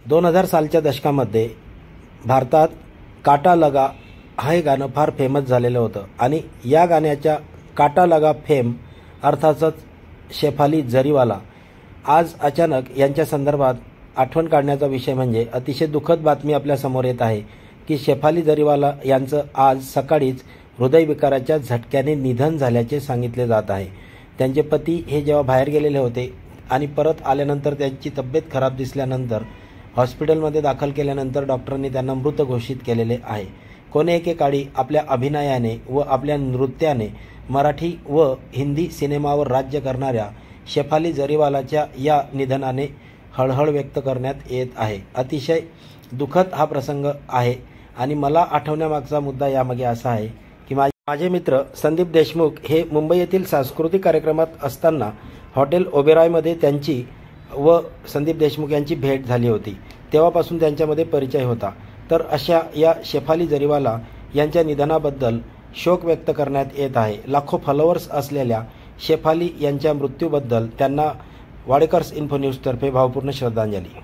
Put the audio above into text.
2000 सालच्या दशकामध्ये भारतात काटा लगा हे गाणं फार फेमस झालेलं होतं आणि या गाण्याच्या काटा लगा फेम अर्थातच शेफाली जरीवाला आज अचानक यांच्या संदर्भात आठवण काढण्याचा विषय म्हणजे अतिशय दुःखद बातमी आपल्या समोर येत आहे की शेफाली जरीवाला यांचं आज सकाळीच हृदयविकाराच्या झटक्याने निधन झाल्याचे सांगितले जात आहे। त्यांचे पती हे जेव्हा बाहेर गेलेले होते आणि परत आल्यानंतर त्यांची तब्येत खराब दिसल्यानंतर हॉस्पिटलमध्ये दाखल केल्यानंतर डॉक्टरांनी त्यांना मृत घोषित केलेले आहे। कोणे एकेकाळी आपल्या अभिनयाने व आपल्या नृत्याने मराठी व हिंदी सिनेमावर राज्य करणाऱ्या शेफाली जरीवालाच्या या निधनाने हळहळ व्यक्त करण्यात येत आहे। अतिशय दुःखद हा प्रसंग आहे आणि मला आठवण्यामागचा मुद्दा यामागे असा आहे की माझे मित्र संदीप देशमुख हे मुंबई येथील सांस्कृतिक कार्यक्रमात असताना हॉटेल ओबेरॉयमध्ये त्यांची व संदीप देशमुख यांची भेट झाली होती। तेव्हापासून त्यांच्यामध्ये परिचय होता। तर अशा या शेफाली जरीवाला यांच्या निधनाबद्दल शोक व्यक्त करण्यात येत आहे। लाखो फॉलोअर्स असलेल्या शेफाली यांच्या मृत्यूबद्दल त्यांना वाडेकर्स इन्फो न्यूजतर्फे भावपूर्ण श्रद्धांजली।